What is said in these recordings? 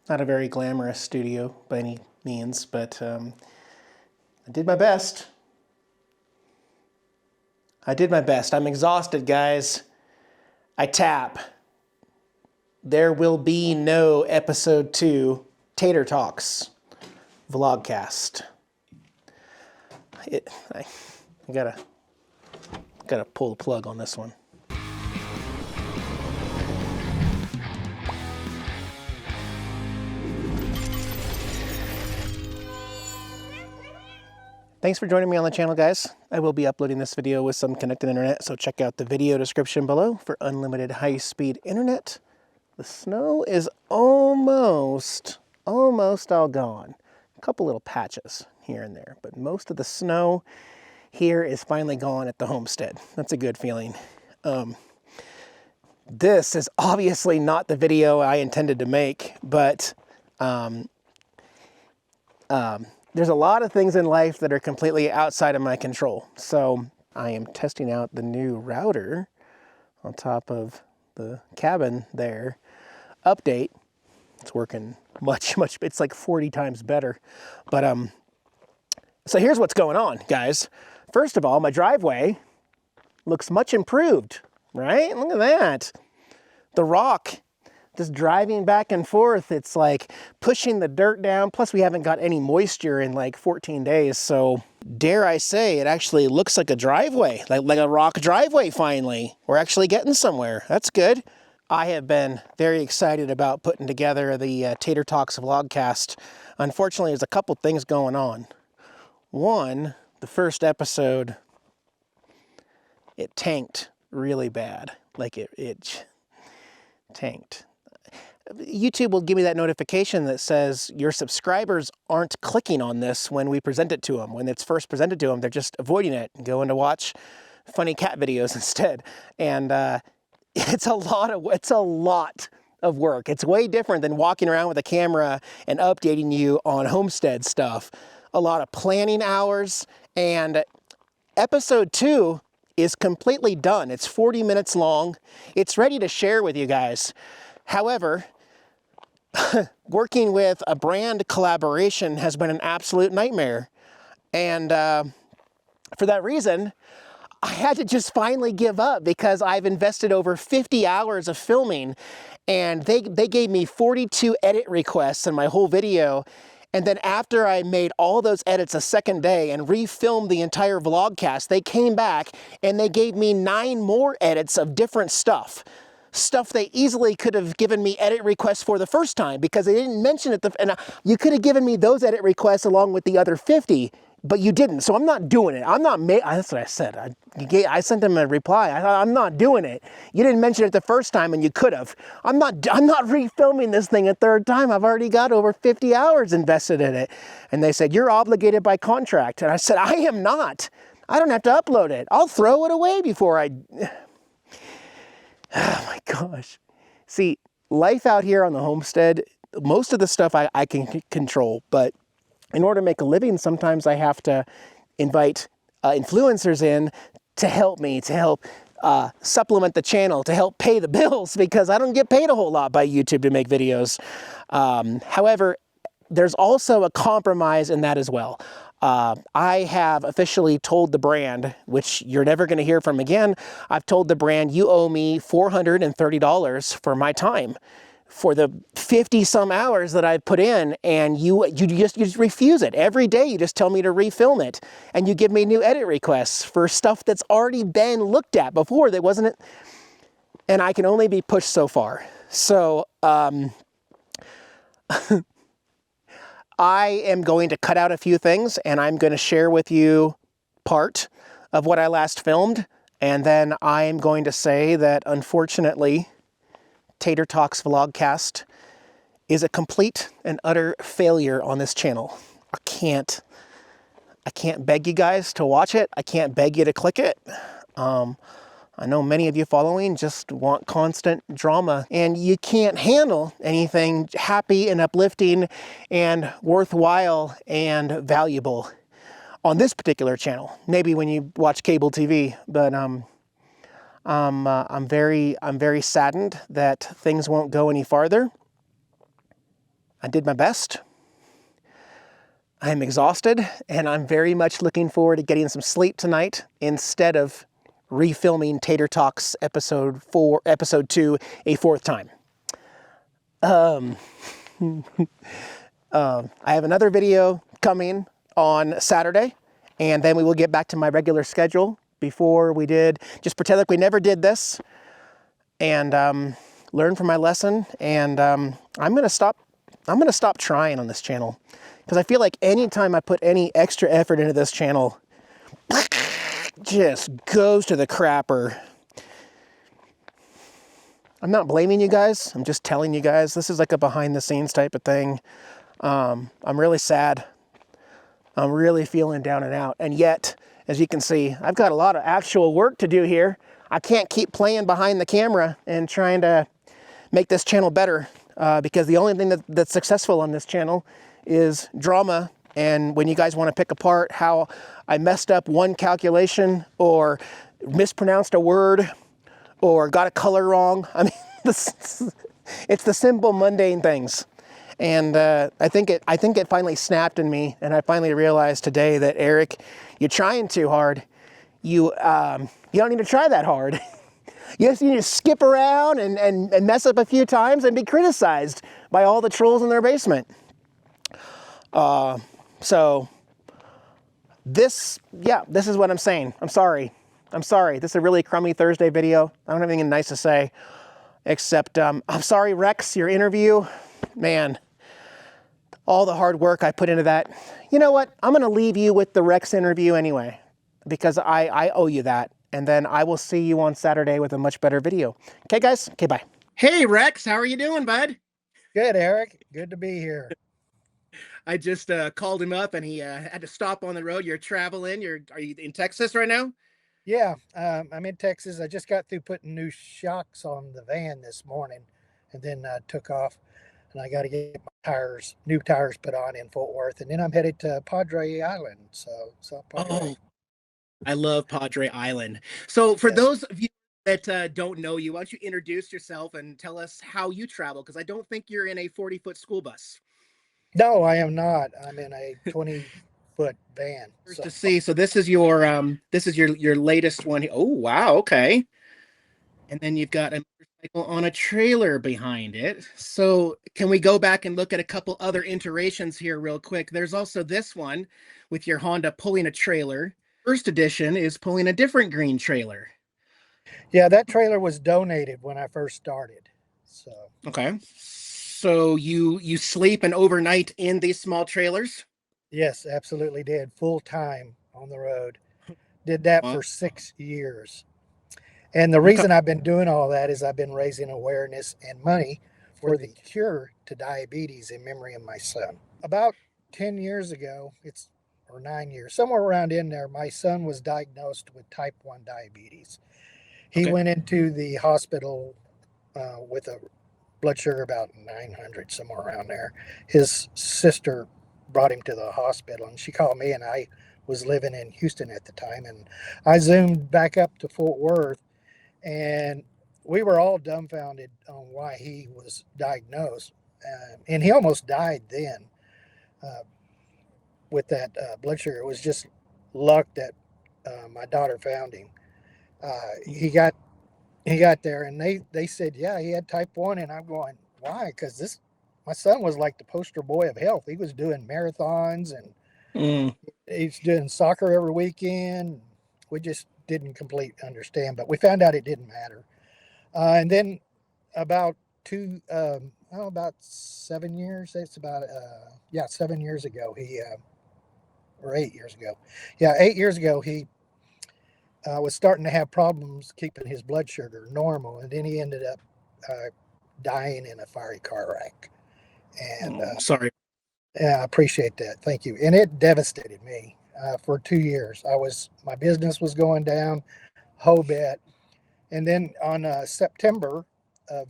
Not a very glamorous studio by any means, but I did my best. I did my best. I'm exhausted, guys. I tap. There will be no episode 2 Tater Talks vlogcast. I gotta pull the plug on this one. Thanks for joining me on the channel, guys. I will be uploading this video with some connected internet, so check out the video description below for unlimited high-speed internet. The snow is almost all gone. A couple little patches here and there, but most of the snow here is finally gone at the homestead. That's a good feeling. This is obviously not the video I intended to make, but there's a lot of things in life that are completely outside of my control. So I am testing out the new router on top of the cabin there. Update. It's working much, it's like 40 times better. But so here's what's going on, guys. First of all, my driveway looks much improved, right? Look at that. The rock, just driving back and forth, it's like pushing the dirt down. Plus we haven't got any moisture in like 14 days. So dare I say, it actually looks like a driveway, like a rock driveway finally. We're actually getting somewhere. That's good. I have been very excited about putting together the Tater Talks vlogcast. Unfortunately, there's a couple things going on. One, the first episode, it tanked really bad. Like it tanked. YouTube will give me that notification that says your subscribers aren't clicking on this when we present it to them. When it's first presented to them, they're just avoiding it and going to watch funny cat videos instead. And it's a lot of work. It's way different than walking around with a camera and updating you on Homestead stuff. A lot of planning hours, and episode 2 is completely done. It's 40 minutes long. It's ready to share with you guys. However, working with a brand collaboration has been an absolute nightmare. And for that reason, I had to just finally give up because I've invested over 50 hours of filming, and they gave me 42 edit requests in my whole video. And then after I made all those edits a second day and refilmed the entire vlogcast, they came back and they gave me 9 more edits of different stuff. Stuff they easily could have given me edit requests for the first time because they didn't mention it. And you could have given me those edit requests along with the other 50, but you didn't. So I'm not doing it. That's what I said. I sent them a reply. I'm not doing it. You didn't mention it the first time and you could have. I'm not refilming this thing a third time. I've already got over 50 hours invested in it. And they said, you're obligated by contract. And I said, I am not. I don't have to upload it. I'll throw it away before I... Oh my gosh. See, life out here on the homestead, most of the stuff I can control, but in order to make a living, sometimes I have to invite influencers in to help me, to help supplement the channel, to help pay the bills, because I don't get paid a whole lot by YouTube to make videos. However, there's also a compromise in that as well. I have officially told the brand, which you're never going to hear from again, I've told the brand, you owe me $430 for my time, for the 50 some hours that I've put in, and you just refuse it. Every day you just tell me to refilm it, and you give me new edit requests for stuff that's already been looked at before that wasn't it, and I can only be pushed so far. So, I am going to cut out a few things, and I'm going to share with you part of what I last filmed, and then I am going to say that unfortunately, Tater Talks vlogcast is a complete and utter failure on this channel. I can't beg you guys to watch it. I can't beg you to click it. I know many of you following just want constant drama, and you can't handle anything happy and uplifting and worthwhile and valuable on this particular channel. Maybe when you watch cable TV, but I'm very saddened that things won't go any farther. I did my best. I'm exhausted, and I'm very much looking forward to getting some sleep tonight instead of refilming Tater Talks episode 2 a fourth time. I have another video coming on Saturday, and then we will get back to my regular schedule. Before we did, just pretend like we never did this, and learn from my lesson. And I'm gonna stop trying on this channel, because I feel like anytime I put any extra effort into this channel, just goes to the crapper. I'm not blaming you guys. I'm just telling you guys. This is like a behind the scenes type of thing. I'm really sad. I'm really feeling down and out. And yet, as you can see, I've got a lot of actual work to do here. I can't keep playing behind the camera and trying to make this channel better, because the only thing that's successful on this channel is drama. And when you guys want to pick apart how I messed up one calculation or mispronounced a word or got a color wrong, I mean, it's the simple mundane things. And I think it finally snapped in me, and I finally realized today that, Eric, you're trying too hard. You don't need to try that hard. You just need to skip around and mess up a few times and be criticized by all the trolls in their basement. So this is what I'm saying. I'm sorry. This is a really crummy Thursday video. I don't have anything nice to say, except I'm sorry, Rex, your interview, man, all the hard work I put into that. You know what? I'm going to leave you with the Rex interview anyway, because I owe you that. And then I will see you on Saturday with a much better video. Okay, guys? Okay, bye. Hey, Rex, how are you doing, bud? Good, Eric. Good to be here. I just called him up, and he had to stop on the road. You're traveling. Are you in Texas right now? Yeah, I'm in Texas. I just got through putting new shocks on the van this morning, and then took off. And I got to get my new tires put on in Fort Worth, and then I'm headed to Padre Island. So Padre. Oh, I love Padre Island. So for those of you that don't know you, why don't you introduce yourself and tell us how you travel? Because I don't think you're in a 40-foot school bus. No, I am not. I'm in a 20-foot van. To see. So this is your latest one. Oh, wow. Okay. And then you've got a motorcycle on a trailer behind it. So can we go back and look at a couple other iterations here real quick? There's also this one with your Honda pulling a trailer. First edition is pulling a different green trailer. Yeah, that trailer was donated when I first started. So okay. So you sleep and overnight in these small trailers? Yes, absolutely did. Full time on the road. Did that for 6 years. And the reason I've been doing all that is I've been raising awareness and money for the cure to diabetes in memory of my son. About 10 years ago, or 9 years, somewhere around in there, my son was diagnosed with type 1 diabetes. He went into the hospital with a blood sugar about 900, somewhere around there. His sister brought him to the hospital, and she called me, and I was living in Houston at the time, and I zoomed back up to Fort Worth, and we were all dumbfounded on why he was diagnosed, and he almost died then with that blood sugar. It was just luck that my daughter found him. He got there, and they said, yeah, he had type 1, and I'm going, why? Because my son was like the poster boy of health. He was doing marathons, and he's doing soccer every weekend. We just didn't completely understand, but we found out it didn't matter. And then about 7 years, it's about 7 years ago, or 8 years ago. Yeah, 8 years ago, he was starting to have problems keeping his blood sugar normal, and then he ended up dying in a fiery car wreck. And sorry. Yeah, I appreciate that. Thank you. And it devastated me for 2 years. My business was going down, whole bit. And then on September of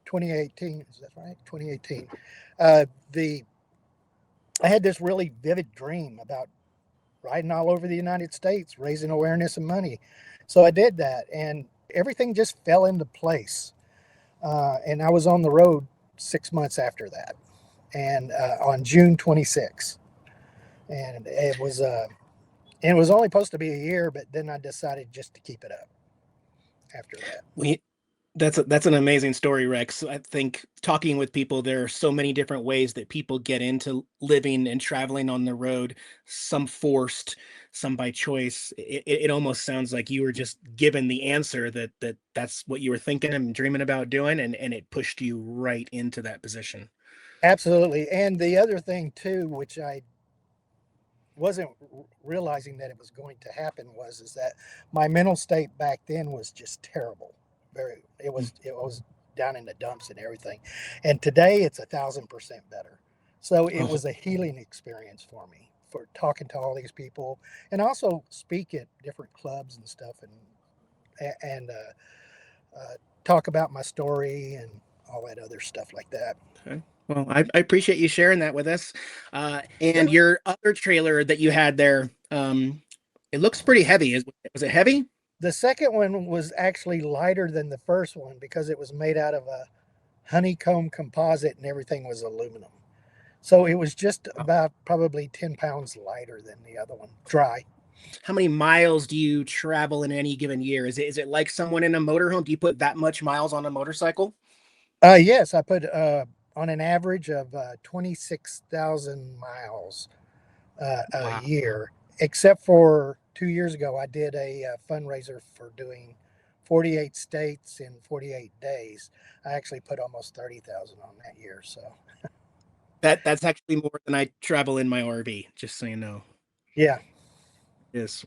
2018, is that right? 2018. I had this really vivid dream about riding all over the United States, raising awareness and money. So I did that, and everything just fell into place. And I was on the road 6 months after that, and on June 26th, and it was only supposed to be a year, but then I decided just to keep it up after that. That's an amazing story, Rex. I think talking with people, there are so many different ways that people get into living and traveling on the road, some forced, some by choice. It almost sounds like you were just given the answer that's what you were thinking and dreaming about doing, and it pushed you right into that position. Absolutely. And the other thing too, which I wasn't realizing that it was going to happen, is that my mental state back then was just terrible. It was down in the dumps and everything. And today it's 1,000% better. So it Oh, was a healing experience for me, for talking to all these people and also speak at different clubs and stuff, and talk about my story and all that other stuff like that. okay. Well, I appreciate you sharing that with us. And your other trailer that you had there, it looks pretty heavy. Was it heavy? The second one was actually lighter than the first one because it was made out of a honeycomb composite and everything was aluminum. So it was just about probably 10 pounds lighter than the other one, dry. How many miles do you travel in any given year? Is it like someone in a motorhome? Do you put that much miles on a motorcycle? Yes, I put on an average of 26,000 miles a Wow. year, except for 2 years ago, I did a fundraiser for doing 48 states in 48 days. I actually put almost 30,000 on that year. So, That's actually more than I travel in my RV, just so you know. yeah, Yes.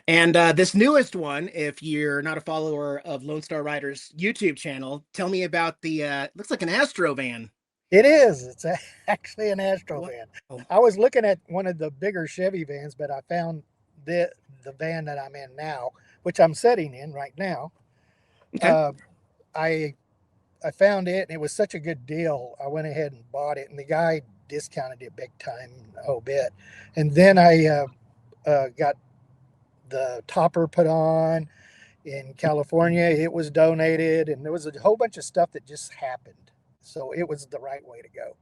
And this newest one, if you're not a follower of Lone Star Rider's YouTube channel, tell me about the looks like an Astro van. it is. It's actually an Astro What? van. Oh, I was looking at one of the bigger Chevy vans, but I found the van that I'm in now, which I'm sitting in right now. okay. Uh, I I found it, and it was such a good deal. I went ahead and bought it, and the guy discounted it big time, a whole bit. And then I got the topper put on in California. It was donated, and there was a whole bunch of stuff that just happened. So it was the right way to go.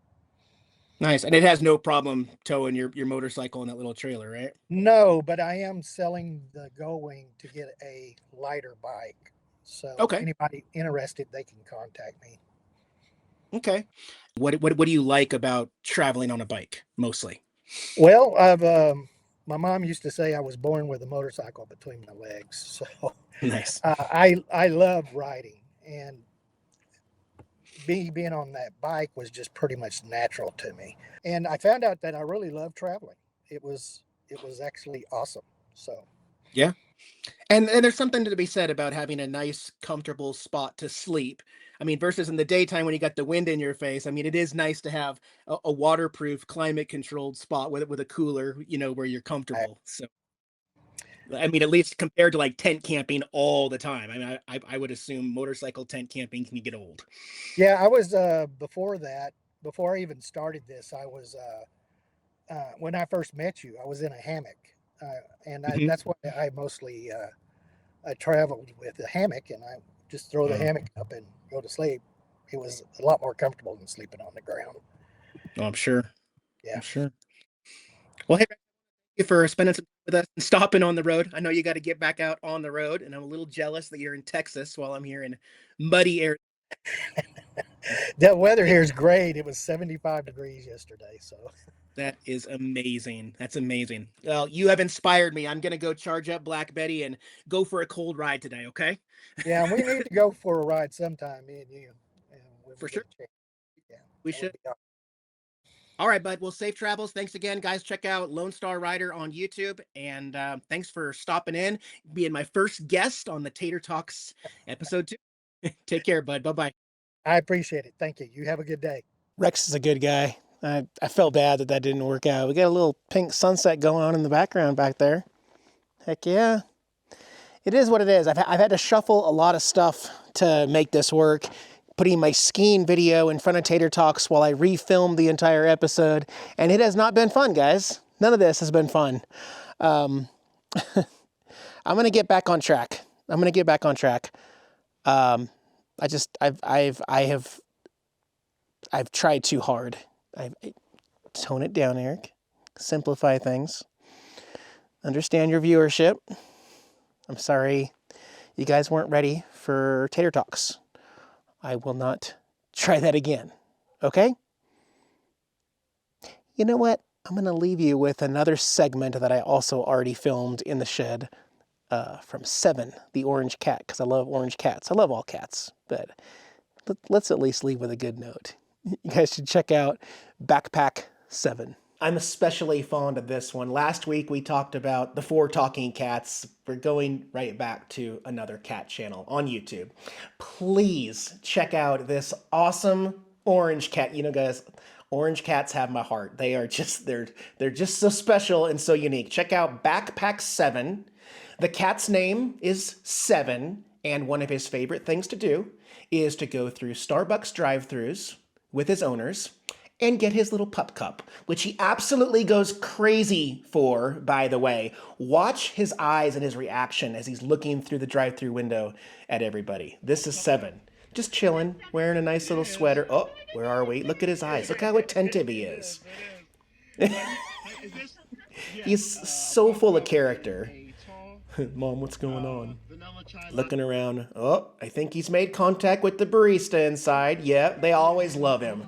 Nice. And it has no problem towing your motorcycle in that little trailer, right? No, but I am selling the Going to get a lighter bike. So Okay. anybody interested, they can contact me. Okay. What do you like about traveling on a bike mostly? Well, my mom used to say I was born with a motorcycle between my legs. So Nice. I love riding, and being on that bike was just pretty much natural to me. And I found out that I really love traveling. It was actually awesome. So Yeah. And there's something to be said about having a nice, comfortable spot to sleep. I mean, versus in the daytime when you got the wind in your face. I mean, it is nice to have a waterproof, climate-controlled spot with a cooler, where you're I, comfortable. So, I mean, at least compared to like tent camping all the time. I mean, I would assume motorcycle tent camping can get old. yeah, I was before that. Before I even started this, I was when I first met you, I was in a hammock, Mhm. that's what I mostly I traveled with a hammock, and I just throw the Oh, hammock up and go to sleep. It was a lot more comfortable than sleeping on the ground. oh, I'm sure. Yeah. I'm sure. Well, hey, thank you for spending some time with us and stopping on the road. I know you got to get back out on the road, and I'm a little jealous that you're in Texas while I'm here in muddy air. The weather here is great. It was 75 degrees yesterday. So, That is amazing. That's amazing. Well, you have inspired me. I'm gonna go charge up Black Betty and go for a cold ride today. Okay, yeah, and we need to go for a ride sometime, me and you. And when for we get sure. a chance. Yeah, We that would should. be awesome. All right, bud. Well, safe travels. Thanks again, guys. Check out Lone Star Rider on YouTube, and thanks for stopping in, being my first guest on the Tater Talks episode 2. Take care, bud. Bye bye. I appreciate it. Thank you. You have a good day. Rex is a good guy. I felt bad that didn't work out. We got a little pink sunset going on in the background back there. Heck yeah. It is what it is. I've had to shuffle a lot of stuff to make this work. Putting my skiing video in front of Tater Talks while I refilm the entire episode. And it has not been fun, guys. None of this has been fun. Um, I'm going to get back on track. I'm going to get back on track. I have I've tried too hard. Tone it down, Eric. Simplify things. Understand your viewership. I'm sorry you guys weren't ready for Tater Talks. I will not try that again. Okay? You know what? I'm going to leave you with another segment that I also already filmed in the shed from Seven, the orange cat, because I love orange cats. I love all cats, but let's at least leave with a good note. You guys should check out Backpack 7. I'm especially fond of this one. Last week we talked about the 4 talking cats. We're going right back to another cat channel on YouTube. Please check out this awesome orange cat. You know, guys, orange cats have my heart. They are just, they're just so special and so unique. Check out Backpack 7. The cat's name is Seven, and one of his favorite things to do is to go through Starbucks drive-thrus with his owners and get his little pup cup, which he absolutely goes crazy for, by the way. Watch his eyes and his reaction as he's looking through the drive-thru window at everybody. This is Seven, just chilling, wearing a nice little sweater. Oh, where are we? Look at his eyes. Look how attentive he is. He's so full of character. Mom, what's going on? Looking around. Oh, I think he's made contact with the barista inside. Yeah, they always love him.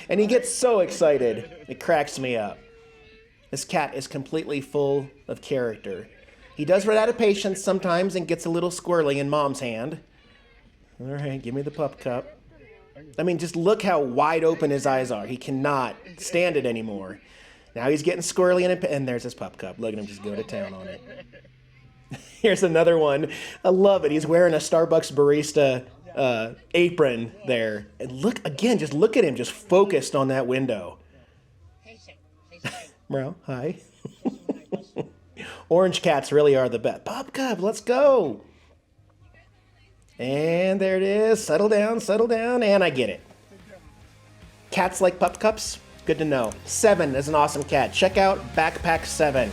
And he gets so excited. It cracks me up. This cat is completely full of character. He does run out of patience sometimes and gets a little squirrely in Mom's hand. All right, give me the pup cup. I mean, just look how wide open his eyes are. He cannot stand it anymore. Now he's getting squirrely, and there's his pup cup. Look at him just go to town on it. Here's another one. I love it. He's wearing a Starbucks barista apron there. And look, again, just look at him, just focused on that window. Bro, hi. Orange cats really are the best. Pup cup, let's go. And there it is. Settle down, and I get it. Cats like pup cups? Good to know. Seven is an awesome cat. Check out Backpack 7.